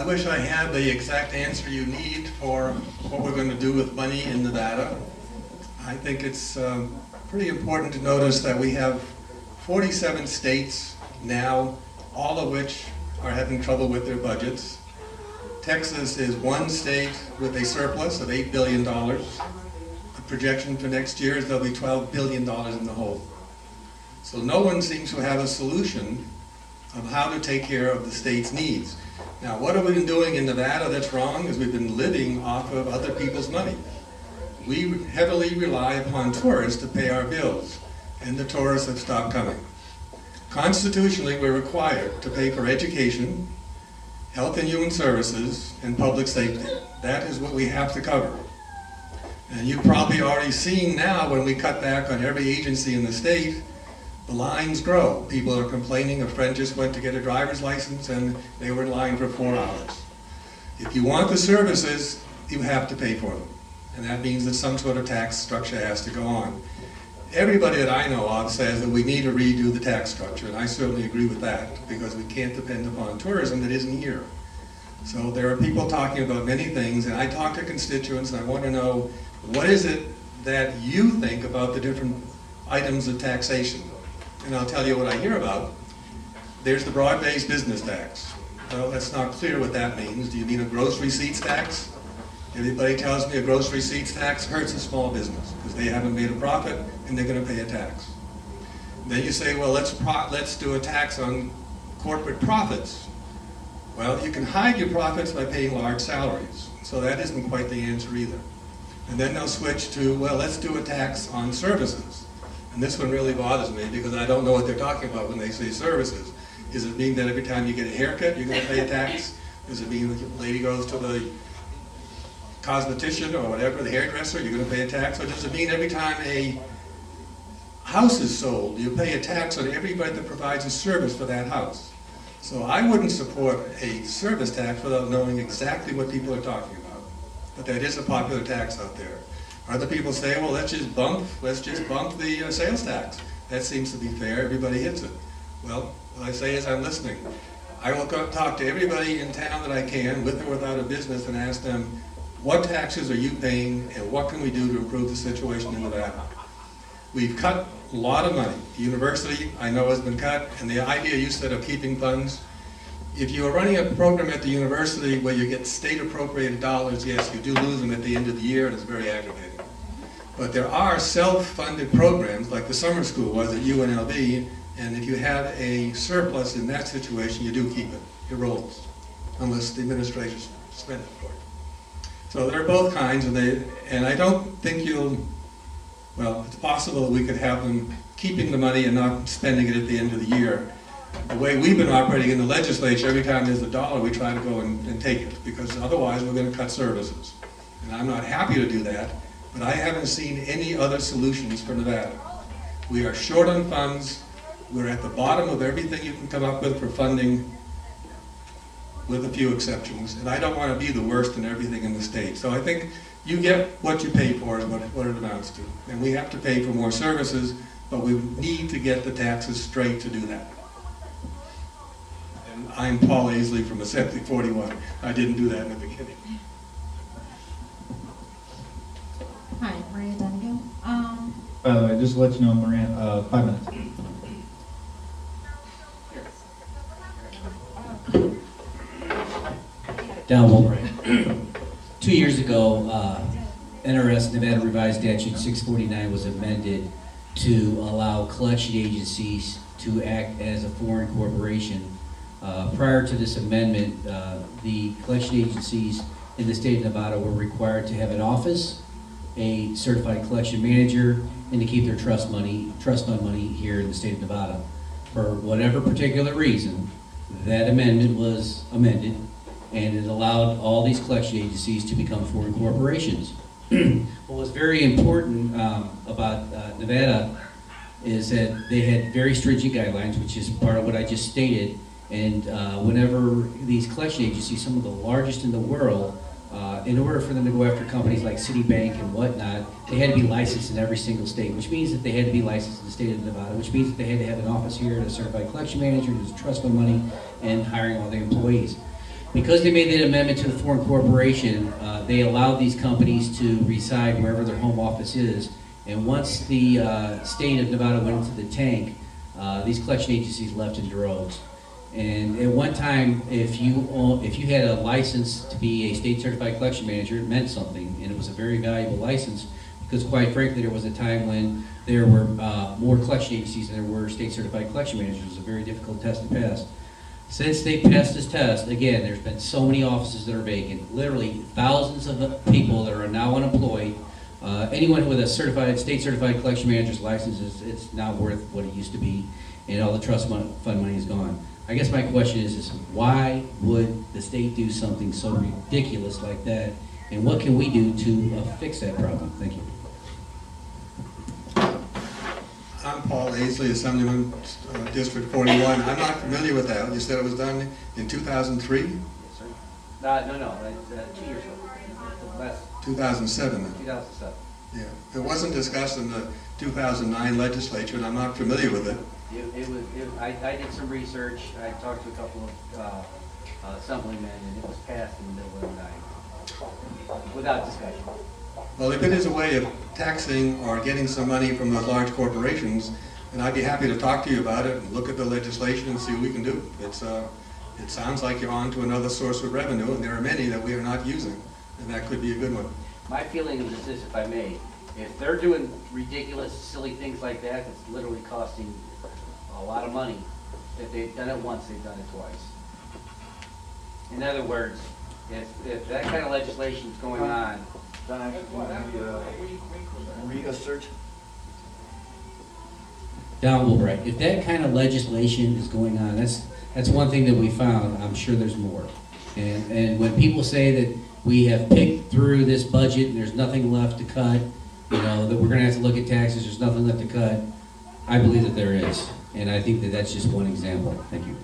I wish I had the exact answer you need for what we're going to do with money in Nevada. I think it's pretty important to notice that we have 47 states now, all of which are having trouble with their budgets. Texas is one state with a surplus of $8 billion. The projection for next year is there'll be $12 billion in the hole. So no one seems to have a solution of how to take care of the state's needs. Now, what have we been doing in Nevada that's wrong is we've been living off of other people's money. We heavily rely upon tourists to pay our bills, and the tourists have stopped coming. Constitutionally, we're required to pay for education, health and human services, and public safety. That is what we have to cover. And you've probably already seen now when we cut back on every agency in the state, the lines grow. People are complaining. A friend just went to get a driver's license and they were in line for 4 hours. If you want the services, you have to pay for them. And that means that some sort of tax structure has to go on. Everybody that I know of says that we need to redo the tax structure, and I certainly agree with that, because we can't depend upon tourism that isn't here. So there are people talking about many things, and I talk to constituents, and I want to know, what is it that you think about the different items of taxation? And I'll tell you what I hear about. There's the broad-based business tax. Well, that's not clear what that means. Do you mean a gross receipts tax? Everybody tells me a gross receipts tax hurts a small business because they haven't made a profit and they're going to pay a tax. Then you say, well, let's do a tax on corporate profits. Well, you can hide your profits by paying large salaries. So that isn't quite the answer either. And then they'll switch to, well, let's do a tax on services. And this one really bothers me because I don't know what they're talking about when they say services. Does it mean that every time you get a haircut, you're going to pay a tax? Does it mean that the lady goes to the cosmetician or whatever, the hairdresser, you're going to pay a tax? Or does it mean every time a house is sold, you pay a tax on everybody that provides a service for that house? So I wouldn't support a service tax without knowing exactly what people are talking about. But that is a popular tax out there. Other people say, well, let's just bump the sales tax. That seems to be fair. Everybody hits it. Well, what I say is I'm listening. I will go talk to everybody in town that I can, with or without a business, and ask them, what taxes are you paying, and what can we do to improve the situation in Nevada? We've cut a lot of money. The university, I know, has been cut, and the idea you said of keeping funds, if you are running a program at the university where you get state-appropriated dollars, yes, you do lose them at the end of the year, and it's very aggravating. But there are self-funded programs, like the summer school was at UNLV, and if you have a surplus in that situation, you do keep it. It rolls, unless the administration spends it for you. So there are both kinds, and I don't think well, it's possible that we could have them keeping the money and not spending it at the end of the year. The way we've been operating in the legislature, every time there's a dollar, we try to go and take it, because otherwise we're going to cut services. And I'm not happy to do that, but I haven't seen any other solutions for Nevada. We are short on funds. We're at the bottom of everything you can come up with for funding, with a few exceptions, and I don't want to be the worst in everything in the state. So I think you get what you pay for is what it amounts to. And we have to pay for more services, but we need to get the taxes straight to do that. And I'm Paul Aisley from Assembly 41. I didn't do that in the beginning. Hi, Maria Dunnigan. By the way, just to let you know, Maria, 5 minutes. Down Wolverine. 2 years ago, NRS, Nevada Revised Statute 649, was amended to allow collection agencies to act as a foreign corporation. Prior to this amendment, the collection agencies in the state of Nevada were required to have an office, a certified collection manager, and to keep their trust fund money here in the state of Nevada. For whatever particular reason, that amendment was amended, and it allowed all these collection agencies to become foreign corporations. What was very important about Nevada is that they had very stringent guidelines, which is part of what I just stated, and whenever these collection agencies, some of the largest in the world, in order for them to go after companies like Citibank and whatnot, they had to be licensed in every single state, which means that they had to be licensed in the state of Nevada, which means that they had to have an office here, and a certified collection manager, who's trust fund money, and hiring all the employees. Because they made that amendment to the foreign corporation, they allowed these companies to reside wherever their home office is. And once the state of Nevada went into the tank, these collection agencies left in droves. And at one time, if you had a license to be a state certified collection manager, it meant something, and it was a very valuable license, because quite frankly, there was a time when there were more collection agencies than there were state certified collection managers. It was a very difficult test to pass. Since they passed this test, again, there's been so many offices that are vacant, literally thousands of people that are now unemployed. Anyone with a state certified collection manager's license, it's not worth what it used to be, and all the trust fund money is gone. I guess my question is why would the state do something so ridiculous like that, and what can we do to fix that problem? Thank you. I'm Paul Aisley, Assemblyman, District 41. I'm not familiar with that. You said it was done in 2003? Yes, sir. No, 2 years ago. Last 2007. 2007. Yeah, it wasn't discussed in the 2009 legislature, and I'm not familiar with it. I did some research. I talked to a couple of assemblymen, and it was passed in the middle of the night without discussion. Well, if it is a way of taxing or getting some money from those large corporations, then I'd be happy to talk to you about it and look at the legislation and see what we can do. It sounds like you're on to another source of revenue, and there are many that we are not using, and that could be a good one. My feeling is this, if I may, if they're doing ridiculous, silly things like that, that's literally costing a lot of money. If they've done it once, they've done it twice. In other words, if that kind of legislation is going on, Read a search. Don Wilbright, if that kind of legislation is going on, that's one thing that we found. I'm sure there's more. And when people say that we have picked through this budget and there's nothing left to cut, that we're going to have to look at taxes, there's nothing left to cut, I believe that there is. And I think that that's just one example. Thank you.